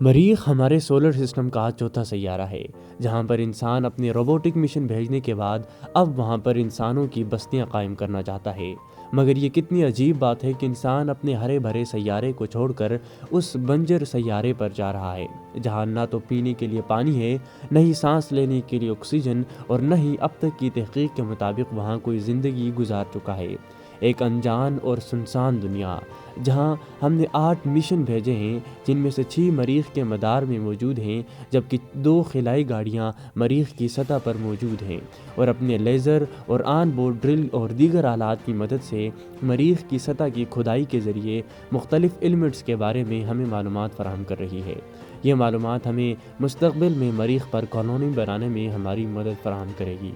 مریخ ہمارے solar system کا چوتھا سیارہ ہے، جہاں پر انسان اپنے روبوٹک مشن بھیجنے کے بعد اب وہاں پر انسانوں کی بستیاں قائم کرنا چاہتا ہے۔ مگر یہ کتنی عجیب بات ہے کہ انسان اپنے ہرے بھرے سیارے کو چھوڑ کر اس بنجر سیارے پر جا رہا ہے، جہاں نہ تو پینے کے لیے پانی ہے، نہ ہی سانس لینے کے لیے آکسیجن، اور نہ ہی اب تک کی تحقیق کے مطابق وہاں کوئی زندگی گزار چکا ہے۔ ایک انجان اور سنسان دنیا، جہاں ہم نے 8 مشن بھیجے ہیں، جن میں سے 6 مریخ کے مدار میں موجود ہیں، جبکہ 2 خلائی گاڑیاں مریخ کی سطح پر موجود ہیں، اور اپنے لیزر اور آن بورڈ ڈرل اور دیگر آلات کی مدد سے مریخ کی سطح کی کھدائی کے ذریعے مختلف ایلیمنٹس کے بارے میں ہمیں معلومات فراہم کر رہی ہے۔ یہ معلومات ہمیں مستقبل میں مریخ پر کالونی بنانے میں ہماری مدد فراہم کرے گی۔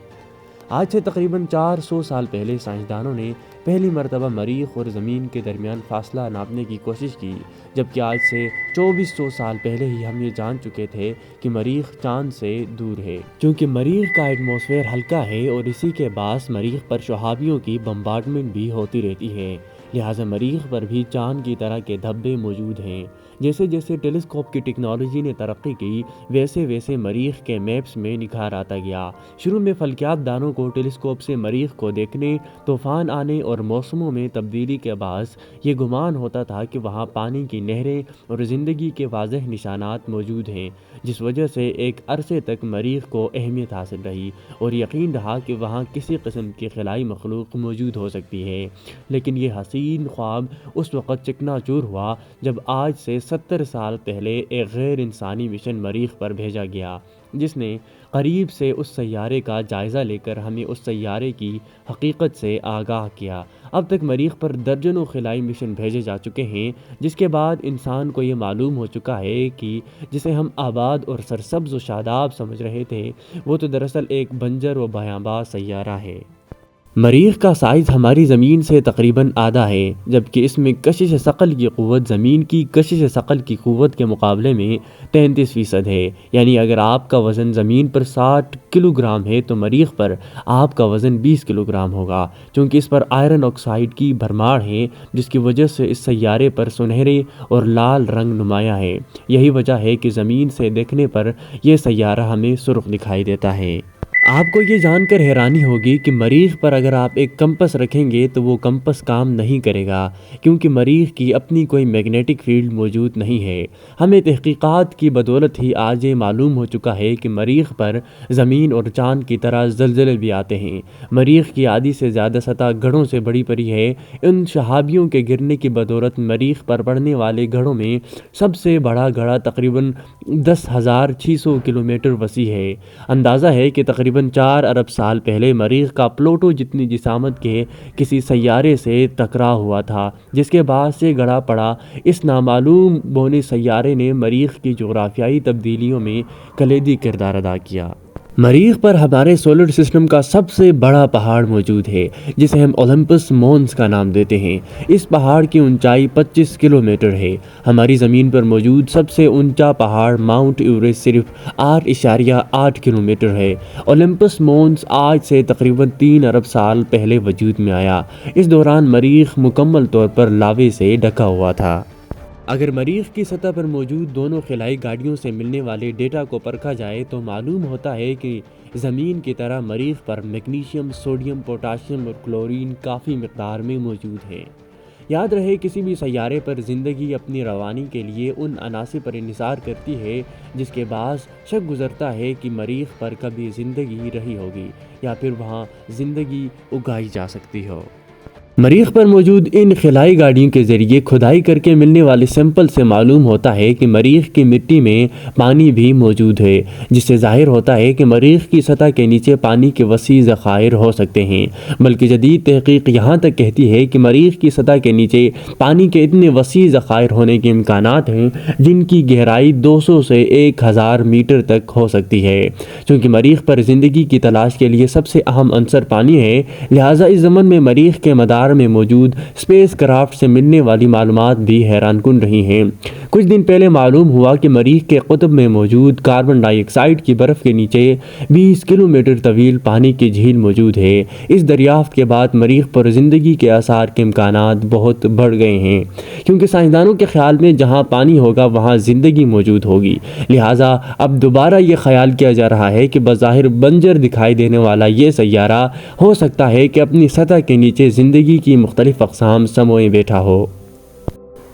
آج سے تقریباً 400 سال پہلے سائنسدانوں نے پہلی مرتبہ مریخ اور زمین کے درمیان فاصلہ ناپنے کی کوشش کی، جبکہ آج سے 2400 سال پہلے ہی ہم یہ جان چکے تھے کہ مریخ چاند سے دور ہے، کیونکہ مریخ کا ایٹماسفیئر ہلکا ہے اور اسی کے باعث مریخ پر شہابیوں کی بمبارڈمنٹ بھی ہوتی رہتی ہے، لہٰذا مریخ پر بھی چاند کی طرح کے دھبے موجود ہیں۔ جیسے جیسے ٹیلیسکوپ کی ٹیکنالوجی نے ترقی کی، ویسے ویسے مریخ کے میپس میں نکھار آتا گیا۔ شروع میں فلکیات دانوں کو ٹیلیسکوپ سے مریخ کو دیکھنے، طوفان آنے اور موسموں میں تبدیلی کے باعث یہ گمان ہوتا تھا کہ وہاں پانی کی نہریں اور زندگی کے واضح نشانات موجود ہیں، جس وجہ سے ایک عرصے تک مریخ کو اہمیت حاصل رہی اور یقین رہا کہ وہاں کسی قسم کی خلائی مخلوق موجود ہو سکتی ہے۔ لیکن یہ حسین خواب اس وقت چکنا چور ہوا جب آج سے 70 سال پہلے ایک غیر انسانی مشن مریخ پر بھیجا گیا، جس نے قریب سے اس سیارے کا جائزہ لے کر ہمیں اس سیارے کی حقیقت سے آگاہ کیا۔ اب تک مریخ پر درجنوں خلائی مشن بھیجے جا چکے ہیں، جس کے بعد انسان کو یہ معلوم ہو چکا ہے کہ جسے ہم آباد اور سرسبز و شاداب سمجھ رہے تھے، وہ تو دراصل ایک بنجر و بیاباں سیارہ ہے۔ مریخ کا سائز ہماری زمین سے تقریباً آدھا ہے، جبکہ اس میں کشش ثقل کی قوت زمین کی کشش ثقل کی قوت کے مقابلے میں 33% ہے۔ یعنی اگر آپ کا وزن زمین پر 60 کلو گرام ہے تو مریخ پر آپ کا وزن 20 کلو گرام ہوگا، چونکہ اس پر آئرن آکسائڈ کی بھرمار ہے، جس کی وجہ سے اس سیارے پر سنہرے اور لال رنگ نمایاں ہے۔ یہی وجہ ہے کہ زمین سے دیکھنے پر یہ سیارہ ہمیں سرخ دکھائی دیتا ہے۔ آپ کو یہ جان کر حیرانی ہوگی کہ مریخ پر اگر آپ ایک کمپس رکھیں گے تو وہ کمپس کام نہیں کرے گا، کیونکہ مریخ کی اپنی کوئی میگنیٹک فیلڈ موجود نہیں ہے۔ ہمیں تحقیقات کی بدولت ہی آج یہ معلوم ہو چکا ہے کہ مریخ پر زمین اور چاند کی طرح زلزلے بھی آتے ہیں۔ مریخ کی آدھی سے زیادہ سطح گڑھوں سے بڑی پڑی ہے۔ ان شہابیوں کے گرنے کی بدولت مریخ پر پڑنے والے گڑھوں میں سب سے بڑا گڑھا تقریباً 10,600 کلومیٹر وسیع ہے۔ اندازہ ہے کہ تقریباً 4 ارب سال پہلے مریخ کا پلوٹو جتنی جسامت کے کسی سیارے سے ٹکراؤ ہوا تھا، جس کے بعد سے گڑھا پڑا اس نامعلوم بونے سیارے نے مریخ کی جغرافیائی تبدیلیوں میں کلیدی کردار ادا کیا۔ مریخ پر ہمارے سولر سسٹم کا سب سے بڑا پہاڑ موجود ہے، جسے ہم اولمپس مونس کا نام دیتے ہیں۔ اس پہاڑ کی اونچائی 25 کلومیٹر ہے۔ ہماری زمین پر موجود سب سے اونچا پہاڑ ماؤنٹ ایوریسٹ صرف 8.8 کلومیٹر ہے۔ اولمپس مونس آج سے تقریباً 3 ارب سال پہلے وجود میں آیا۔ اس دوران مریخ مکمل طور پر لاوے سے ڈھکا ہوا تھا۔ اگر مریخ کی سطح پر موجود دونوں خلائی گاڑیوں سے ملنے والے ڈیٹا کو پرکھا جائے تو معلوم ہوتا ہے کہ زمین کی طرح مریخ پر میگنیشیم، سوڈیم، پوٹاشیم اور کلورین کافی مقدار میں موجود ہیں۔ یاد رہے، کسی بھی سیارے پر زندگی اپنی روانی کے لیے ان عناصر پر انحصار کرتی ہے جس کے باعث شک گزرتا ہے کہ مریخ پر کبھی زندگی رہی ہوگی یا پھر وہاں زندگی اگائی جا سکتی ہو۔ مریخ پر موجود ان خلائی گاڑیوں کے ذریعے کھدائی کر کے ملنے والے سیمپل سے معلوم ہوتا ہے کہ مریخ کی مٹی میں پانی بھی موجود ہے، جس سے ظاہر ہوتا ہے کہ مریخ کی سطح کے نیچے پانی کے وسیع ذخائر ہو سکتے ہیں۔ بلکہ جدید تحقیق یہاں تک کہتی ہے کہ مریخ کی سطح کے نیچے پانی کے اتنے وسیع ذخائر ہونے کے امکانات ہیں جن کی گہرائی 200 سے 1000 میٹر تک ہو سکتی ہے۔ چونکہ مریخ پر زندگی کی تلاش کے لیے سب سے اہم عنصر پانی ہے، لہٰذا اس ضمن میں مریخ کے مدار 2018 میں موجود اسپیس کرافٹ سے ملنے والی معلومات بھی حیران کن رہی ہیں۔ کچھ دن پہلے معلوم ہوا کہ مریخ کے قطب میں موجود کاربن ڈائی آکسائڈ کی برف کے نیچے 20 کلومیٹر طویل پانی کی جھیل موجود ہے۔ اس دریافت کے بعد مریخ پر زندگی کے آثار کے امکانات بہت بڑھ گئے ہیں، کیونکہ سائنسدانوں کے خیال میں جہاں پانی ہوگا وہاں زندگی موجود ہوگی۔ لہٰذا اب دوبارہ یہ خیال کیا جا رہا ہے کہ بظاہر بنجر دکھائی دینے والا یہ سیارہ ہو سکتا ہے کہ اپنی سطح کے نیچے زندگی کی مختلف اقسام سموئے بیٹھا ہو۔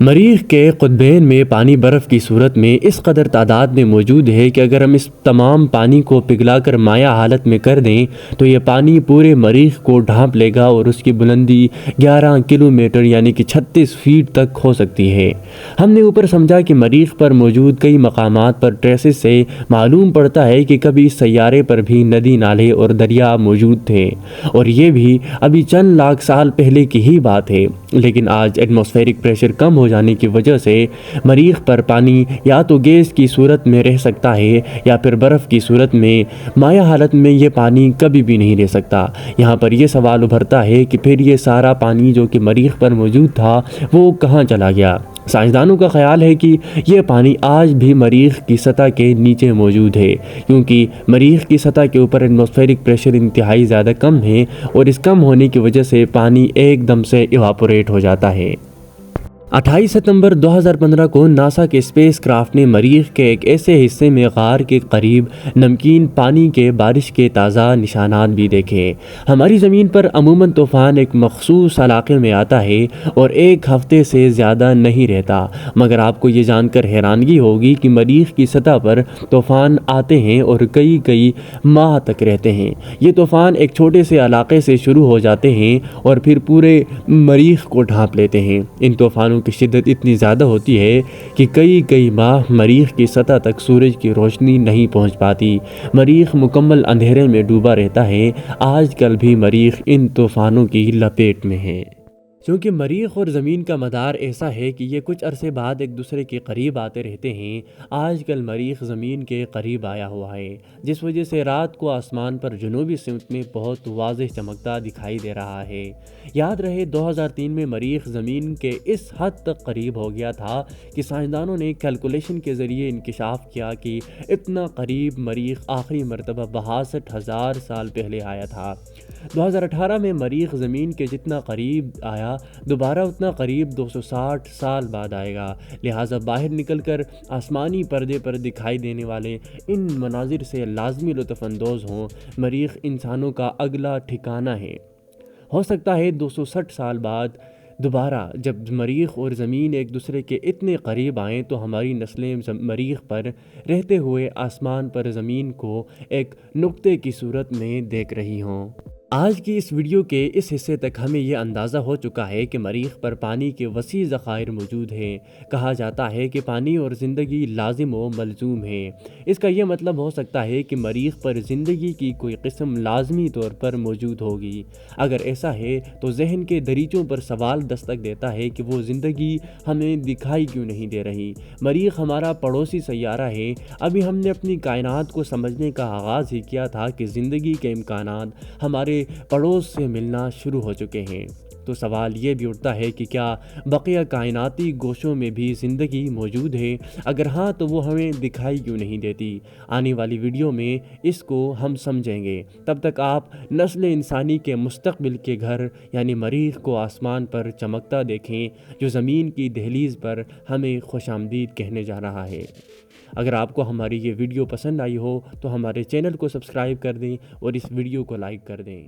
مریخ کے قطبین میں پانی برف کی صورت میں اس قدر تعداد میں موجود ہے کہ اگر ہم اس تمام پانی کو پگھلا کر مائع حالت میں کر دیں تو یہ پانی پورے مریخ کو ڈھانپ لے گا اور اس کی بلندی 11 کلومیٹر یعنی کہ 36 فیٹ تک ہو سکتی ہے۔ ہم نے اوپر سمجھا کہ مریخ پر موجود کئی مقامات پر ٹریسز سے معلوم پڑتا ہے کہ کبھی اس سیارے پر بھی ندی نالے اور دریا موجود تھے، اور یہ بھی ابھی چند لاکھ سال پہلے کی ہی بات ہے۔ لیکن آج ایٹماسفیرک پریشر کم ہو جانے کی وجہ سے مریخ پر پانی یا تو گیس کی صورت میں رہ سکتا ہے یا پھر برف کی صورت میں۔ مائع حالت میں یہ پانی کبھی بھی نہیں رہ سکتا۔ یہاں پر یہ سوال ابھرتا ہے کہ پھر یہ سارا پانی جو کہ مریخ پر موجود تھا وہ کہاں چلا گیا؟ سائنسدانوں کا خیال ہے کہ یہ پانی آج بھی مریخ کی سطح کے نیچے موجود ہے، کیونکہ مریخ کی سطح کے اوپر ایٹماسفیرک پریشر انتہائی زیادہ کم ہے اور اس کم ہونے کی وجہ سے پانی ایک دم سے ایواپوریٹ ہو جاتا ہے۔ 28 ستمبر 2015 کو ناسا کے اسپیس کرافٹ نے مریخ کے ایک ایسے حصے میں غار کے قریب نمکین پانی کے بارش کے تازہ نشانات بھی دیکھے۔ ہماری زمین پر عموماً طوفان ایک مخصوص علاقے میں آتا ہے اور ایک ہفتے سے زیادہ نہیں رہتا، مگر آپ کو یہ جان کر حیرانگی ہوگی کہ مریخ کی سطح پر طوفان آتے ہیں اور کئی ماہ تک رہتے ہیں۔ یہ طوفان ایک چھوٹے سے علاقے سے شروع ہو جاتے ہیں اور پھر پورے مریخ کو ڈھانپ لیتے ہیں۔ ان طوفانوں کی شدت اتنی زیادہ ہوتی ہے کہ کئی ماہ مریخ کی سطح تک سورج کی روشنی نہیں پہنچ پاتی۔ مریخ مکمل اندھیرے میں ڈوبا رہتا ہے۔ آج کل بھی مریخ ان طوفانوں کی لپیٹ میں ہے۔ کیونکہ مریخ اور زمین کا مدار ایسا ہے کہ یہ کچھ عرصے بعد ایک دوسرے کے قریب آتے رہتے ہیں، آج کل مریخ زمین کے قریب آیا ہوا ہے، جس وجہ سے رات کو آسمان پر جنوبی سمت میں بہت واضح چمکتا دکھائی دے رہا ہے۔ یاد رہے 2003 میں مریخ زمین کے اس حد تک قریب ہو گیا تھا کہ سائنسدانوں نے کیلکولیشن کے ذریعے انکشاف کیا کہ اتنا قریب مریخ آخری مرتبہ 62,000 سال پہلے آیا تھا۔ 2018 میں مریخ زمین کے جتنا قریب آیا، دوبارہ اتنا قریب 260 سال بعد آئے گا۔ لہٰذا باہر نکل کر آسمانی پردے پر دکھائی دینے والے ان مناظر سے لازمی لطف اندوز ہوں۔ مریخ انسانوں کا اگلا ٹھکانہ ہے۔ ہو سکتا ہے 260 سال بعد دوبارہ جب مریخ اور زمین ایک دوسرے کے اتنے قریب آئیں تو ہماری نسلیں مریخ پر رہتے ہوئے آسمان پر زمین کو ایک نقطے کی صورت میں دیکھ رہی ہوں۔ آج کی اس ویڈیو کے اس حصے تک ہمیں یہ اندازہ ہو چکا ہے کہ مریخ پر پانی کے وسیع ذخائر موجود ہیں۔ کہا جاتا ہے کہ پانی اور زندگی لازم و ملزوم ہے۔ اس کا یہ مطلب ہو سکتا ہے کہ مریخ پر زندگی کی کوئی قسم لازمی طور پر موجود ہوگی۔ اگر ایسا ہے تو ذہن کے دریچوں پر سوال دستک دیتا ہے کہ وہ زندگی ہمیں دکھائی کیوں نہیں دے رہی؟ مریخ ہمارا پڑوسی سیارہ ہے۔ ابھی ہم نے اپنی کائنات کو سمجھنے کا آغاز ہی کیا تھا کہ زندگی کے امکانات ہمارے پڑوس سے ملنا شروع ہو چکے ہیں۔ تو سوال یہ بھی اٹھتا ہے کہ کیا بقیہ کائناتی گوشوں میں بھی زندگی موجود ہے؟ اگر ہاں تو وہ ہمیں دکھائی کیوں نہیں دیتی؟ آنے والی ویڈیو میں اس کو ہم سمجھیں گے۔ تب تک آپ نسل انسانی کے مستقبل کے گھر یعنی مریخ کو آسمان پر چمکتا دیکھیں، جو زمین کی دہلیز پر ہمیں خوش آمدید کہنے جا رہا ہے۔ اگر آپ کو ہماری یہ ویڈیو پسند آئی ہو تو ہمارے چینل کو سبسکرائب کر دیں اور اس ویڈیو کو لائک کر دیں۔